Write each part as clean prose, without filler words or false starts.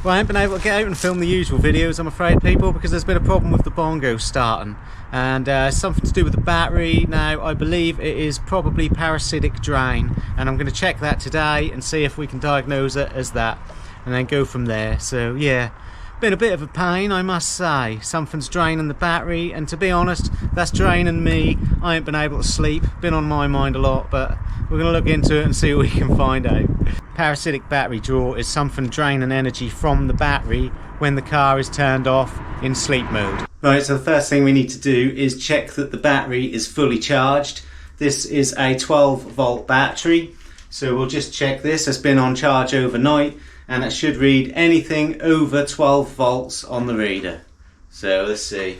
Well, I haven't been able to get out and film the usual videos, I'm afraid, people, because there's been a problem with the Bongo starting, and something to do with the battery. Now, I believe it is probably parasitic drain, and I'm going to check that today and see if we can diagnose it as that, and then go from there. So yeah, been a bit of a pain, I must say. Something's draining the battery, and to be honest, that's draining me. I ain't been able to sleep, been on my mind a lot, but we're going to look into it and see what we can find out. Parasitic battery draw is something draining energy from the battery when the car is turned off in sleep mode. Right, so the first thing we need to do is check that the battery is fully charged. This is a 12 volt battery, so we'll just check this. It's been on charge overnight, and it should read anything over 12 volts on the reader. So let's see.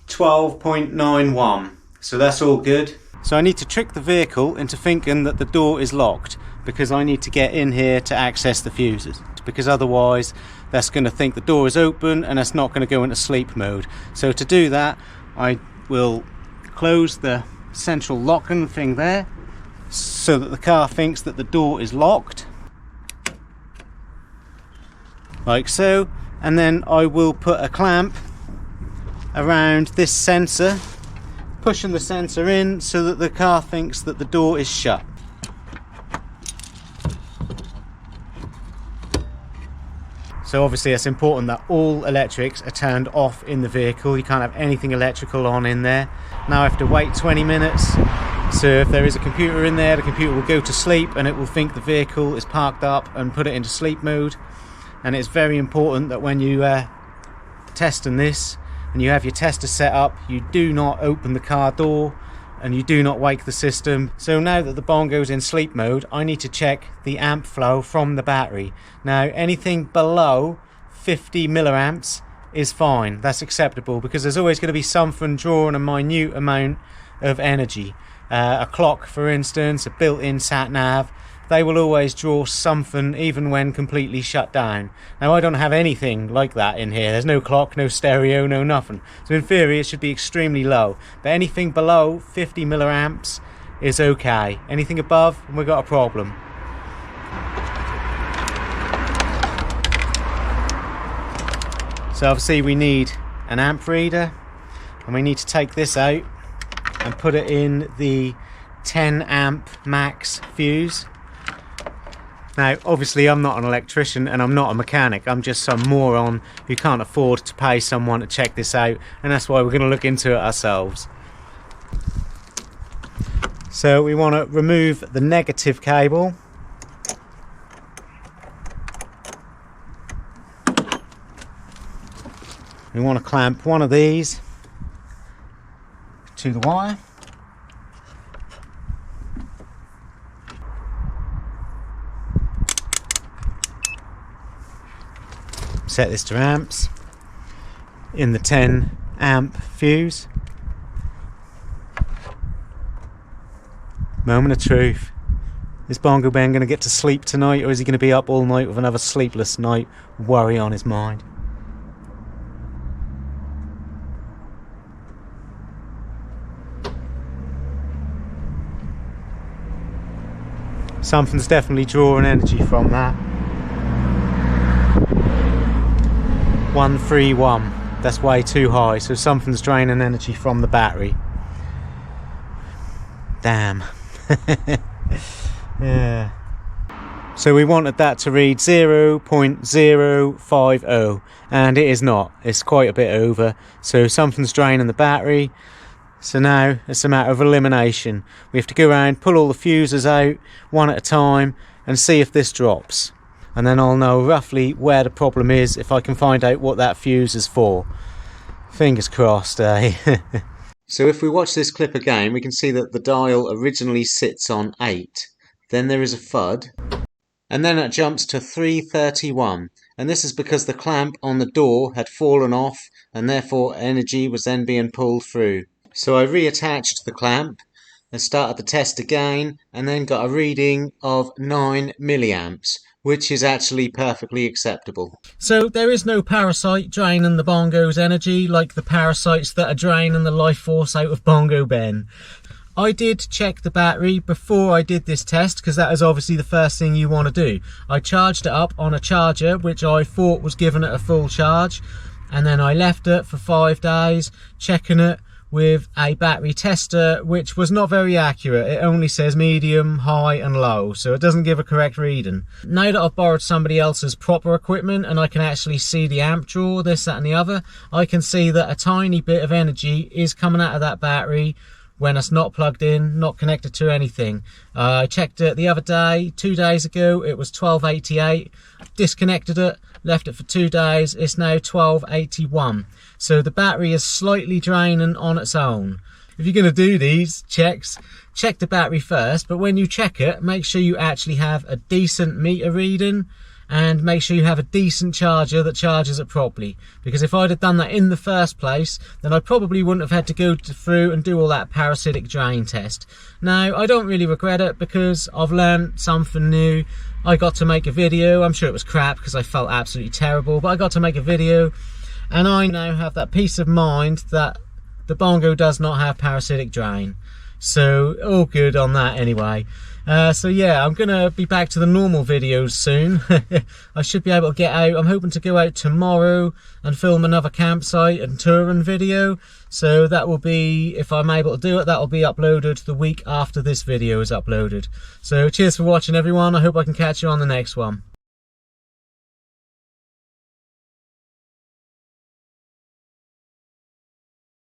12.91, so that's all good. So I need to trick the vehicle into thinking that the door is locked, because I need to get in here to access the fuses, because otherwise that's going to think the door is open and it's not going to go into sleep mode. So to do that, I will close the central locking thing there so that the car thinks that the door is locked, like so, and then I will put a clamp around this sensor, pushing the sensor in so that the car thinks that the door is shut. So obviously it's important that all electrics are turned off in the vehicle. You can't have anything electrical on in there. Now I have to wait 20 minutes, so if there is a computer in there, the computer will go to sleep and it will think the vehicle is parked up and put it into sleep mode. And it's very important that when you testing this and you have your tester set up, you do not open the car door and you do not wake the system. So now that the Bongo's in sleep mode, I need to check the amp flow from the battery. Now anything below 50 milliamps is fine, that's acceptable, because there's always going to be something drawing a minute amount of energy. A clock, for instance, a built-in sat nav, they will always draw something even when completely shut down. Now I don't have anything like that in here. There's no clock, no stereo, no nothing. So in theory it should be extremely low. But anything below 50 milliamps is okay. Anything above, we've got a problem. So obviously we need an amp reader, and we need to take this out and put it in the 10 amp max fuse. Now obviously I'm not an electrician and I'm not a mechanic, I'm just some moron who can't afford to pay someone to check this out, and that's why we're going to look into it ourselves. So we want to remove the negative cable. We want to clamp one of these to the wire. Set this to amps in the 10 amp fuse. Moment of truth. Is Bongo Ben going to get to sleep tonight, or is he going to be up all night with another sleepless night worry on his mind? Something's definitely drawing energy from that. 131, that's way too high, so something's draining energy from the battery. Damn. Yeah. So we wanted that to read 0.050, and it is not. It's quite a bit over, so something's draining the battery. So now it's a matter of elimination. We have to go around, pull all the fuses out one at a time and see if this drops. And then I'll know roughly where the problem is if I can find out what that fuse is for. Fingers crossed, eh? So if we watch this clip again, we can see that the dial originally sits on 8. Then there is a FUD, and then it jumps to 331. And this is because the clamp on the door had fallen off, and therefore energy was then being pulled through. So I reattached the clamp and started the test again, and then got a reading of 9 milliamps. Which is actually perfectly acceptable. So there is no parasite draining the Bongo's energy like the parasites that are draining the life force out of Bongo Ben. I did check the battery before I did this test, because that is obviously the first thing you want to do. I charged it up on a charger which I thought was giving it a full charge, and then I left it for 5 days checking it with a battery tester, which was not very accurate. It only says medium, high and low, so it doesn't give a correct reading. Now that I've borrowed somebody else's proper equipment and I can actually see the amp draw, this, that and the other, I can see that a tiny bit of energy is coming out of that battery when it's not plugged in, not connected to anything. I checked it the other day, 2 days ago, it was 1288, disconnected it, left it for 2 days, it's now 1281. So the battery is slightly draining on its own. If you're going to do these checks, check the battery first, but when you check it, make sure you actually have a decent meter reading, and make sure you have a decent charger that charges it properly. Because if I'd have done that in the first place, then I probably wouldn't have had to go through and do all that parasitic drain test. Now, I don't really regret it, because I've learned something new. I got to make a video. I'm sure it was crap because I felt absolutely terrible, but I got to make a video, and I now have that peace of mind that the Bongo does not have parasitic drain. So all good on that anyway. So yeah, I'm gonna be back to the normal videos soon. I should be able to get out. I'm hoping to go out tomorrow and film another campsite and touring video. So that will be, if I'm able to do it, that will be uploaded the week after this video is uploaded. So cheers for watching everyone. I hope I can catch you on the next one.